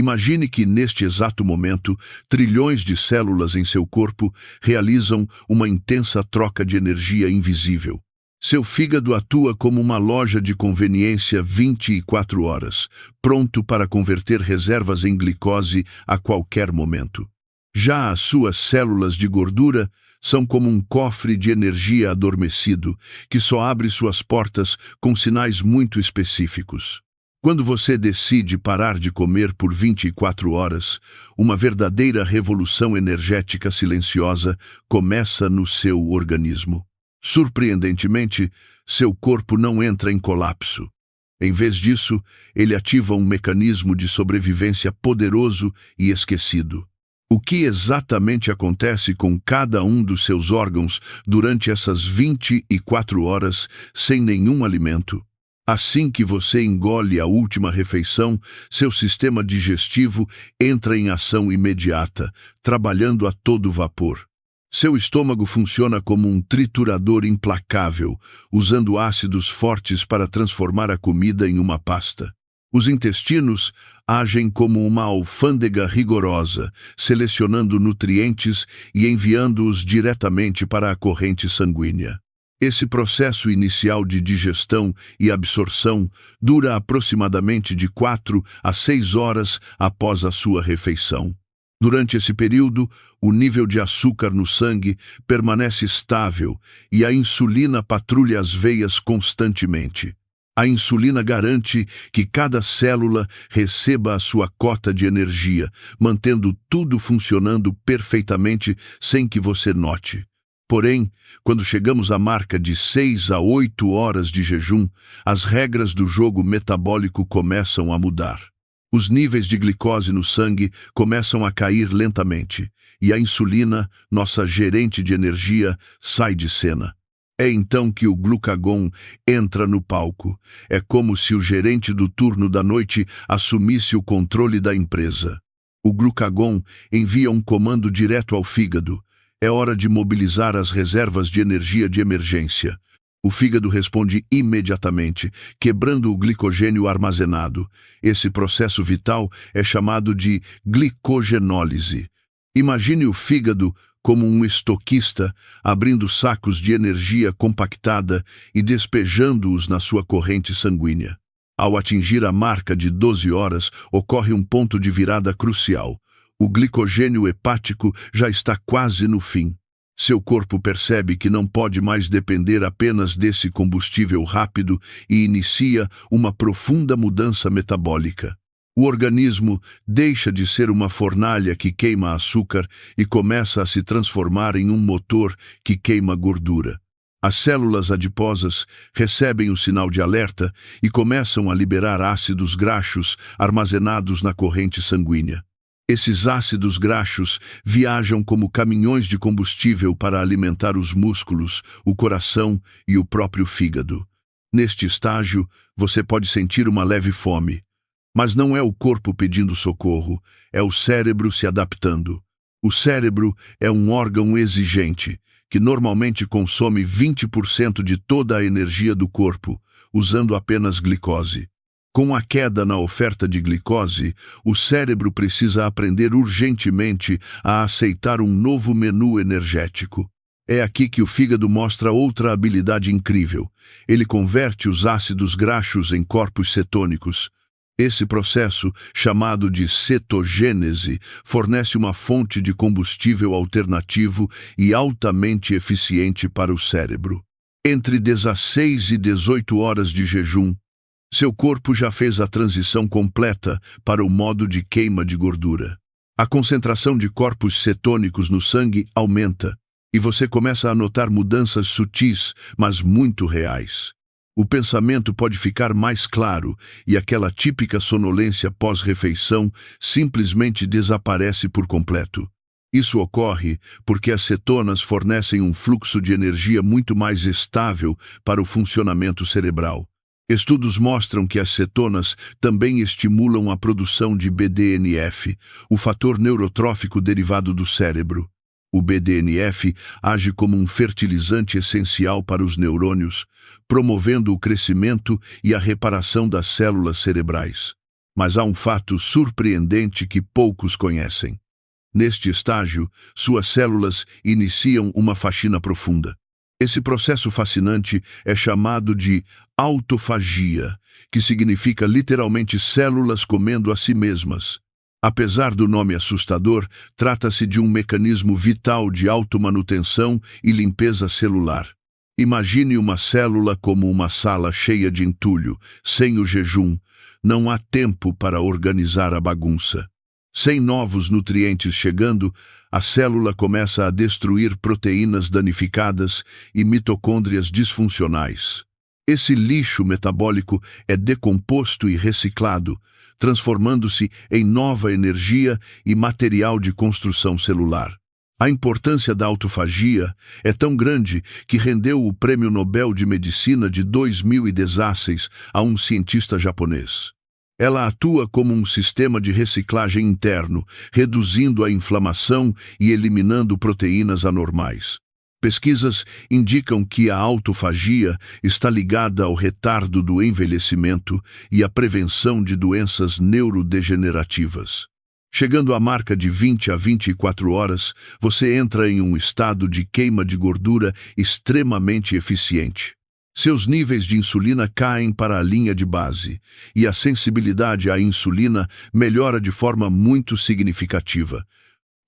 Imagine que, neste exato momento, trilhões de células em seu corpo realizam uma intensa troca de energia invisível. Seu fígado atua como uma loja de conveniência 24 horas, pronto para converter reservas em glicose a qualquer momento. Já as suas células de gordura são como um cofre de energia adormecido, que só abre suas portas com sinais muito específicos. Quando você decide parar de comer por 24 horas, uma verdadeira revolução energética silenciosa começa no seu organismo. Surpreendentemente, seu corpo não entra em colapso. Em vez disso, ele ativa um mecanismo de sobrevivência poderoso e esquecido. O que exatamente acontece com cada um dos seus órgãos durante essas 24 horas sem nenhum alimento? Assim que você engole a última refeição, seu sistema digestivo entra em ação imediata, trabalhando a todo vapor. Seu estômago funciona como um triturador implacável, usando ácidos fortes para transformar a comida em uma pasta. Os intestinos agem como uma alfândega rigorosa, selecionando nutrientes e enviando-os diretamente para a corrente sanguínea. Esse processo inicial de digestão e absorção dura aproximadamente de 4 a 6 horas após a sua refeição. Durante esse período, o nível de açúcar no sangue permanece estável e a insulina patrulha as veias constantemente. A insulina garante que cada célula receba a sua cota de energia, mantendo tudo funcionando perfeitamente sem que você note. Porém, quando chegamos à marca de 6 a 8 horas de jejum, as regras do jogo metabólico começam a mudar. Os níveis de glicose no sangue começam a cair lentamente, e a insulina, nossa gerente de energia, sai de cena. É então que o glucagon entra no palco. É como se o gerente do turno da noite assumisse o controle da empresa. O glucagon envia um comando direto ao fígado. É hora de mobilizar as reservas de energia de emergência. O fígado responde imediatamente, quebrando o glicogênio armazenado. Esse processo vital é chamado de glicogenólise. Imagine o fígado como um estoquista, abrindo sacos de energia compactada e despejando-os na sua corrente sanguínea. Ao atingir a marca de 12 horas, ocorre um ponto de virada crucial. O glicogênio hepático já está quase no fim. Seu corpo percebe que não pode mais depender apenas desse combustível rápido e inicia uma profunda mudança metabólica. O organismo deixa de ser uma fornalha que queima açúcar e começa a se transformar em um motor que queima gordura. As células adiposas recebem o sinal de alerta e começam a liberar ácidos graxos armazenados na corrente sanguínea. Esses ácidos graxos viajam como caminhões de combustível para alimentar os músculos, o coração e o próprio fígado. Neste estágio, você pode sentir uma leve fome. Mas não é o corpo pedindo socorro, é o cérebro se adaptando. O cérebro é um órgão exigente, que normalmente consome 20% de toda a energia do corpo, usando apenas glicose. Com a queda na oferta de glicose, o cérebro precisa aprender urgentemente a aceitar um novo menu energético. É aqui que o fígado mostra outra habilidade incrível. Ele converte os ácidos graxos em corpos cetônicos. Esse processo, chamado de cetogênese, fornece uma fonte de combustível alternativo e altamente eficiente para o cérebro. Entre 16 e 18 horas de jejum, seu corpo já fez a transição completa para o modo de queima de gordura. A concentração de corpos cetônicos no sangue aumenta, e você começa a notar mudanças sutis, mas muito reais. O pensamento pode ficar mais claro e aquela típica sonolência pós-refeição simplesmente desaparece por completo. Isso ocorre porque as cetonas fornecem um fluxo de energia muito mais estável para o funcionamento cerebral. Estudos mostram que as cetonas também estimulam a produção de BDNF, o fator neurotrófico derivado do cérebro. O BDNF age como um fertilizante essencial para os neurônios, promovendo o crescimento e a reparação das células cerebrais. Mas há um fato surpreendente que poucos conhecem. Neste estágio, suas células iniciam uma faxina profunda. Esse processo fascinante é chamado de autofagia, que significa literalmente células comendo a si mesmas. Apesar do nome assustador, trata-se de um mecanismo vital de automanutenção e limpeza celular. Imagine uma célula como uma sala cheia de entulho. Sem o jejum, não há tempo para organizar a bagunça. Sem novos nutrientes chegando, a célula começa a destruir proteínas danificadas e mitocôndrias disfuncionais. Esse lixo metabólico é decomposto e reciclado, transformando-se em nova energia e material de construção celular. A importância da autofagia é tão grande que rendeu o Prêmio Nobel de Medicina de 2016 a um cientista japonês. Ela atua como um sistema de reciclagem interno, reduzindo a inflamação e eliminando proteínas anormais. Pesquisas indicam que a autofagia está ligada ao retardo do envelhecimento e à prevenção de doenças neurodegenerativas. Chegando à marca de 20 a 24 horas, você entra em um estado de queima de gordura extremamente eficiente. Seus níveis de insulina caem para a linha de base, e a sensibilidade à insulina melhora de forma muito significativa.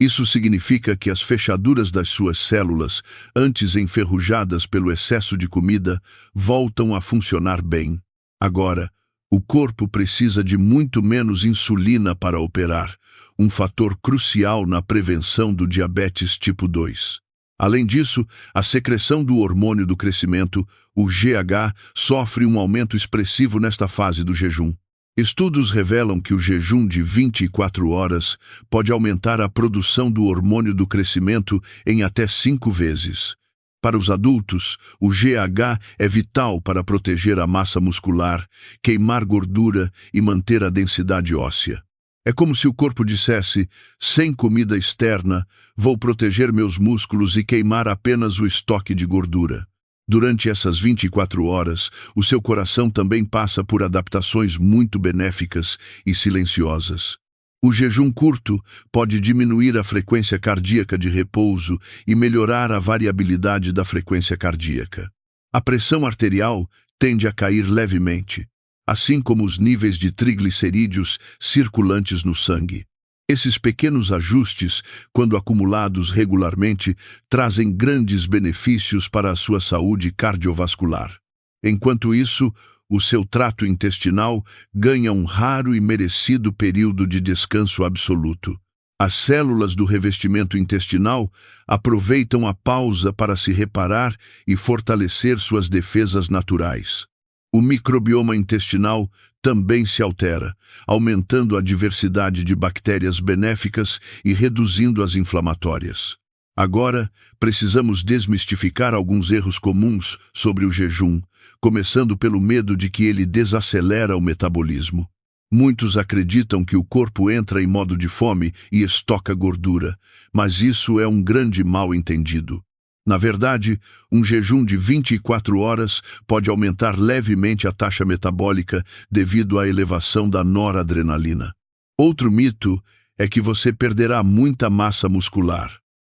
Isso significa que as fechaduras das suas células, antes enferrujadas pelo excesso de comida, voltam a funcionar bem. Agora, o corpo precisa de muito menos insulina para operar, um fator crucial na prevenção do diabetes tipo 2. Além disso, a secreção do hormônio do crescimento, o GH, sofre um aumento expressivo nesta fase do jejum. Estudos revelam que o jejum de 24 horas pode aumentar a produção do hormônio do crescimento em até 5 vezes. Para os adultos, o GH é vital para proteger a massa muscular, queimar gordura e manter a densidade óssea. É como se o corpo dissesse, sem comida externa, vou proteger meus músculos e queimar apenas o estoque de gordura. Durante essas 24 horas, o seu coração também passa por adaptações muito benéficas e silenciosas. O jejum curto pode diminuir a frequência cardíaca de repouso e melhorar a variabilidade da frequência cardíaca. A pressão arterial tende a cair levemente, assim como os níveis de triglicerídeos circulantes no sangue. Esses pequenos ajustes, quando acumulados regularmente, trazem grandes benefícios para a sua saúde cardiovascular. Enquanto isso, o seu trato intestinal ganha um raro e merecido período de descanso absoluto. As células do revestimento intestinal aproveitam a pausa para se reparar e fortalecer suas defesas naturais. O microbioma intestinal também se altera, aumentando a diversidade de bactérias benéficas e reduzindo as inflamatórias. Agora, precisamos desmistificar alguns erros comuns sobre o jejum, começando pelo medo de que ele desacelera o metabolismo. Muitos acreditam que o corpo entra em modo de fome e estoca gordura, mas isso é um grande mal-entendido. Na verdade, um jejum de 24 horas pode aumentar levemente a taxa metabólica devido à elevação da noradrenalina. Outro mito é que você perderá muita massa muscular.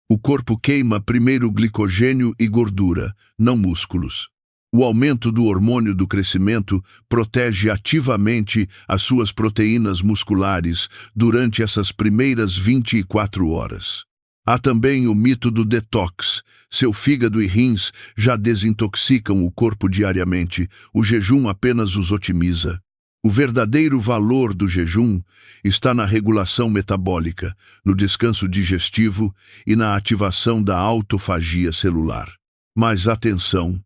O corpo queima primeiro glicogênio e gordura, não músculos. O aumento do hormônio do crescimento protege ativamente as suas proteínas musculares durante essas primeiras 24 horas. Há também o mito do detox. Seu fígado e rins já desintoxicam o corpo diariamente, o jejum apenas os otimiza. O verdadeiro valor do jejum está na regulação metabólica, no descanso digestivo e na ativação da autofagia celular. Mas atenção!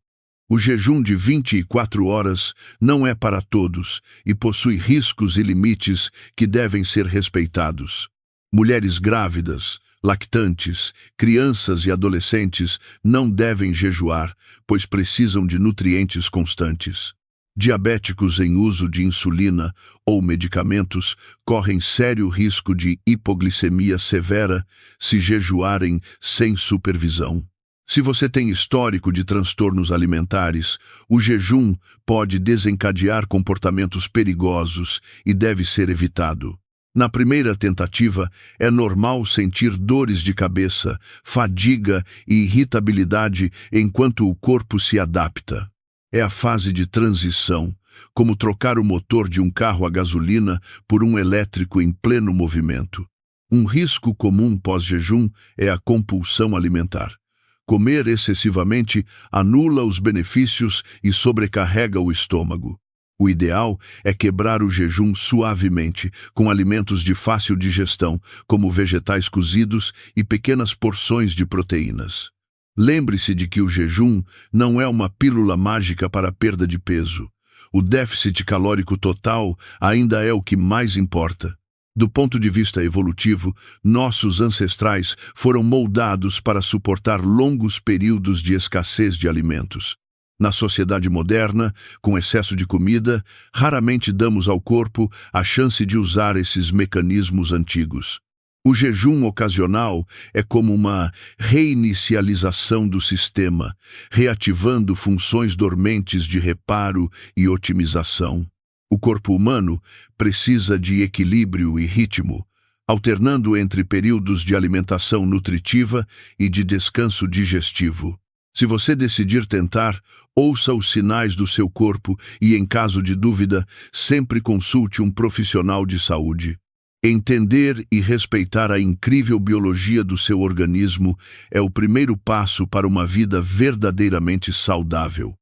O jejum de 24 horas não é para todos e possui riscos e limites que devem ser respeitados. Mulheres grávidas, lactantes, crianças e adolescentes não devem jejuar, pois precisam de nutrientes constantes. Diabéticos em uso de insulina ou medicamentos correm sério risco de hipoglicemia severa se jejuarem sem supervisão. Se você tem histórico de transtornos alimentares, o jejum pode desencadear comportamentos perigosos e deve ser evitado. Na primeira tentativa, é normal sentir dores de cabeça, fadiga e irritabilidade enquanto o corpo se adapta. É a fase de transição, como trocar o motor de um carro a gasolina por um elétrico em pleno movimento. Um risco comum pós-jejum é a compulsão alimentar. Comer excessivamente anula os benefícios e sobrecarrega o estômago. O ideal é quebrar o jejum suavemente, com alimentos de fácil digestão, como vegetais cozidos e pequenas porções de proteínas. Lembre-se de que o jejum não é uma pílula mágica para a perda de peso. O déficit calórico total ainda é o que mais importa. Do ponto de vista evolutivo, nossos ancestrais foram moldados para suportar longos períodos de escassez de alimentos. Na sociedade moderna, com excesso de comida, raramente damos ao corpo a chance de usar esses mecanismos antigos. O jejum ocasional é como uma reinicialização do sistema, reativando funções dormentes de reparo e otimização. O corpo humano precisa de equilíbrio e ritmo, alternando entre períodos de alimentação nutritiva e de descanso digestivo. Se você decidir tentar, ouça os sinais do seu corpo e, em caso de dúvida, sempre consulte um profissional de saúde. Entender e respeitar a incrível biologia do seu organismo é o primeiro passo para uma vida verdadeiramente saudável.